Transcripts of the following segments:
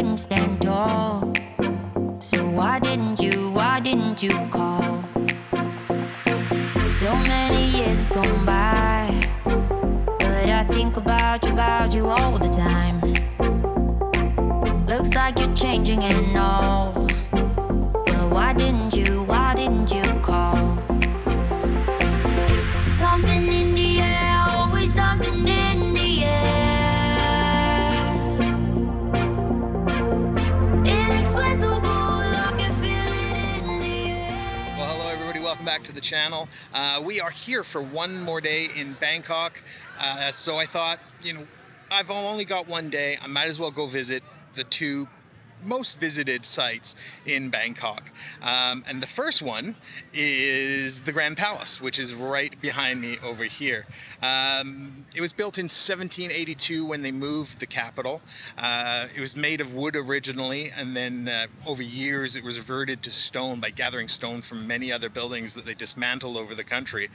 couldn't stand tall. So why didn't you call? So many years gone by, but I think about you all the time. Looks like you're changing and all, but why didn't you call? Something in the air, always something in the air. Inexplicable, I can feel it in the air. Well, hello everybody, welcome back to the channel. We are here for one more day in Bangkok. So I thought, I've only got one day, I might as well go visit the two most visited sites in Bangkok. And the first one is the Grand Palace, which is right behind me over here. It was built in 1782 when they moved the capital. It was made of wood originally, and then over years it was reverted to stone by gathering stone from many other buildings that they dismantled over the country.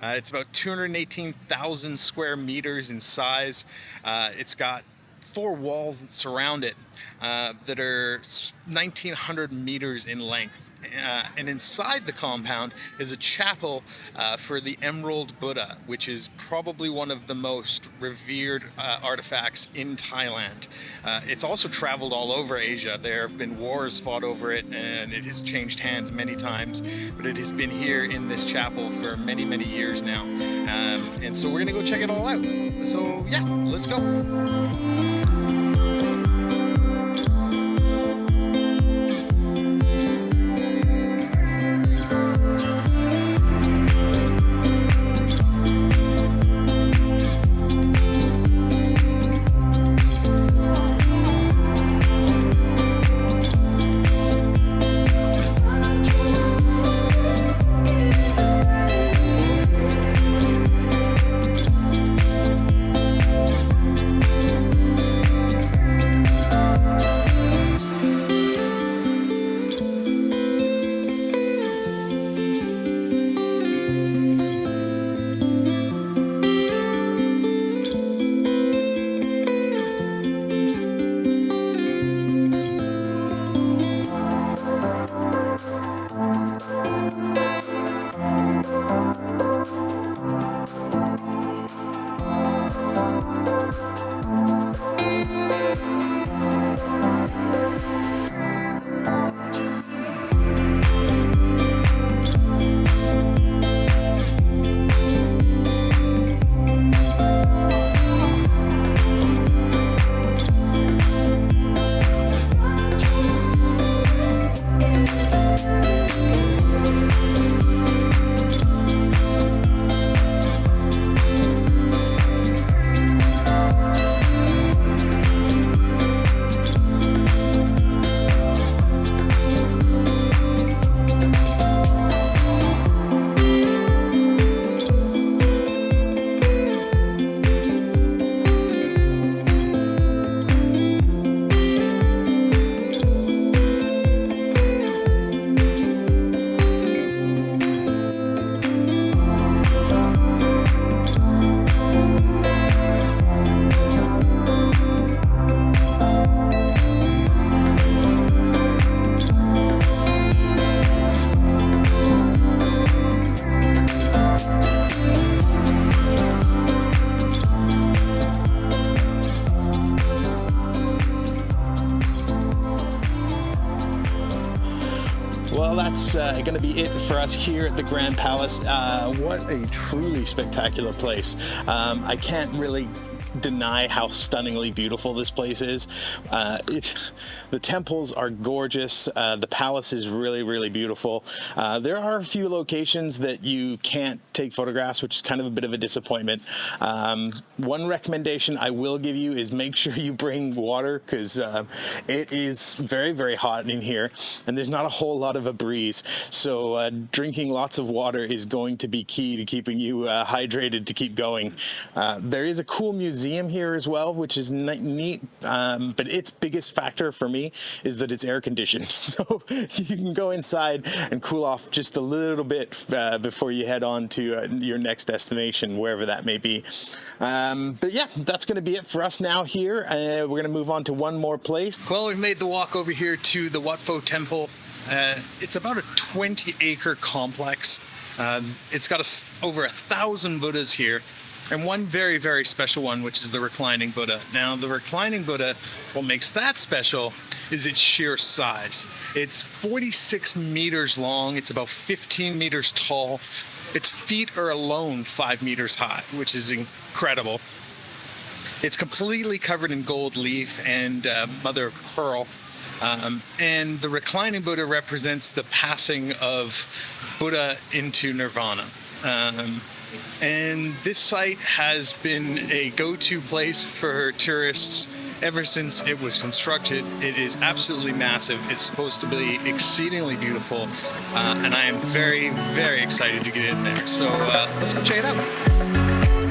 It's about 218,000 square meters in size. It's got 4 walls that surround it that are 1,900 meters in length. And inside the compound is a chapel for the Emerald Buddha, which is probably one of the most revered artifacts in Thailand. It's also traveled all over Asia. There have been wars fought over it, and it has changed hands many times, but it has been here in this chapel for many, many years now. And so we're gonna go check it all out. So yeah, let's go. Well, that's going to be it for us here at the Grand Palace. What a truly spectacular place. I can't really deny how stunningly beautiful this place is. The temples are gorgeous. The palace is really, really beautiful. There are a few locations that you can't take photographs, which is kind of a bit of a disappointment. One recommendation I will give you is make sure you bring water, because it is very, very hot in here, and there's not a whole lot of a breeze. So drinking lots of water is going to be key to keeping you hydrated to keep going. There is a cool museum museum here as well, which is neat. But its biggest factor for me is that it's air conditioned. So you can go inside and cool off just a little bit before you head on to your next destination, wherever that may be. But yeah, that's going to be it for us now here. We're going to move on to one more place. Well, we've made the walk over here to the Wat Pho Temple. It's about a 20-acre complex. It's got over 1,000 Buddhas here, and one very, very special one, which is the Reclining Buddha. Now, the Reclining Buddha, what makes that special is its sheer size. It's 46 meters long. It's about 15 meters tall. Its feet are alone 5 meters high, which is incredible. It's completely covered in gold leaf and mother of pearl. And the Reclining Buddha represents the passing of Buddha into nirvana. And this site has been a go-to place for tourists ever since it was constructed. It is absolutely massive. It's supposed to be exceedingly beautiful. And I am very, very excited to get in there. So let's go check it out.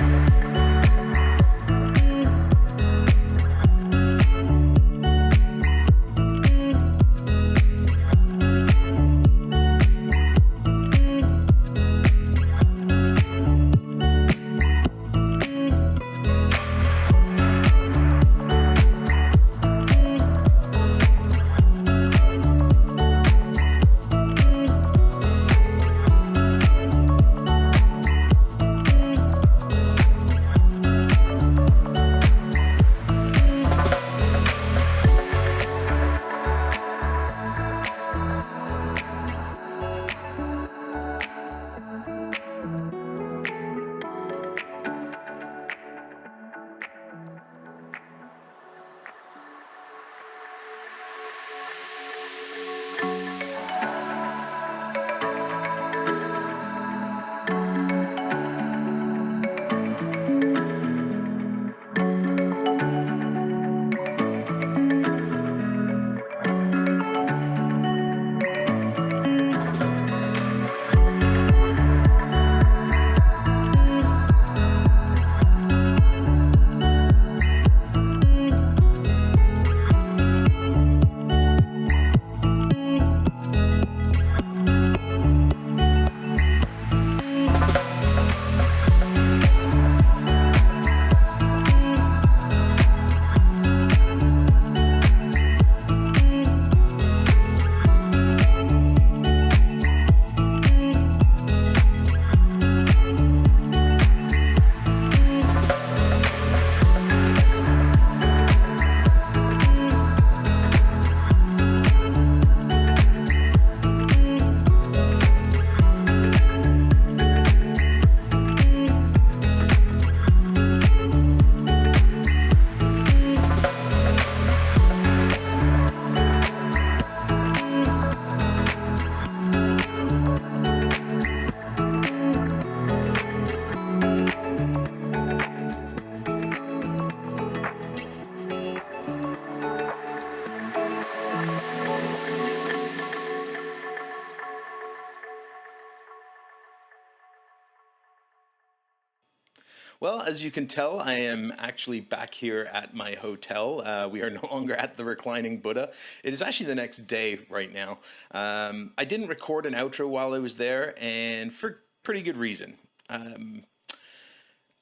Well, as you can tell, I am actually back here at my hotel. We are no longer at the Reclining Buddha. It is actually the next day right now. I didn't record an outro while I was there, and for pretty good reason.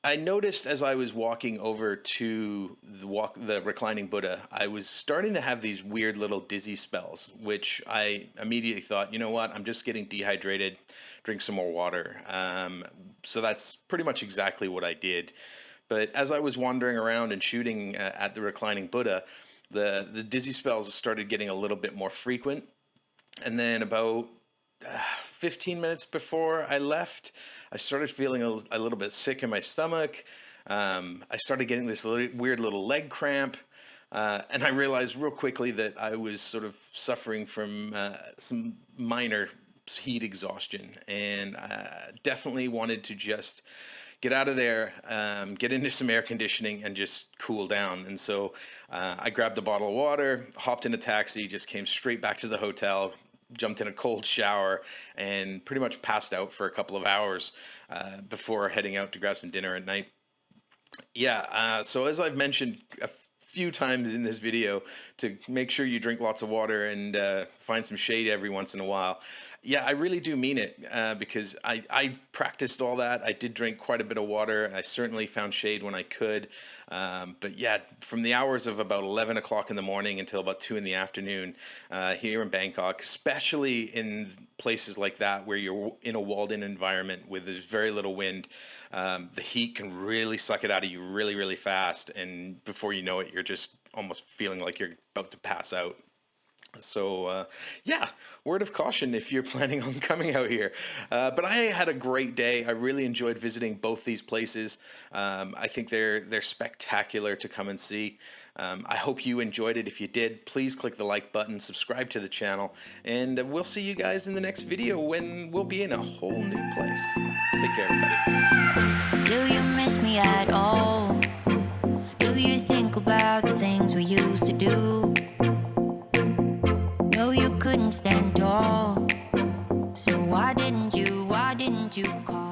I noticed as I was walking over to the Reclining Buddha, I was starting to have these weird little dizzy spells, which I immediately thought, you know what, I'm just getting dehydrated, drink some more water. So that's pretty much exactly what I did. But as I was wandering around and shooting at the Reclining Buddha, the dizzy spells started getting a little bit more frequent. And then about 15 minutes before I left, I started feeling a little bit sick in my stomach. I started getting this weird little leg cramp. And I realized real quickly that I was sort of suffering from some minor heat exhaustion, and definitely wanted to just get out of there, get into some air conditioning and just cool down. And so I grabbed a bottle of water, hopped in a taxi, just came straight back to the hotel, jumped in a cold shower, and pretty much passed out for a couple of hours before heading out to grab some dinner at night. Yeah, so as I've mentioned a few times in this video, to make sure you drink lots of water and find some shade every once in a while. Yeah, I really do mean it, because I practiced all that. I did drink quite a bit of water. I certainly found shade when I could. But yeah, from the hours of about 11 o'clock in the morning until about 2 in the afternoon here in Bangkok, especially in places like that where you're in a walled-in environment with there's very little wind, the heat can really suck it out of you really, really fast. And before you know it, you're just almost feeling like you're about to pass out. So, yeah, word of caution if you're planning on coming out here. But I had a great day. I really enjoyed visiting both these places. I think they're spectacular to come and see. I hope you enjoyed it. If you did, please click the like button, subscribe to the channel, and we'll see you guys in the next video when we'll be in a whole new place. Take care, everybody. Do you miss me at all? Do you think about the things we used to do? No, you couldn't stand tall. So why didn't you call?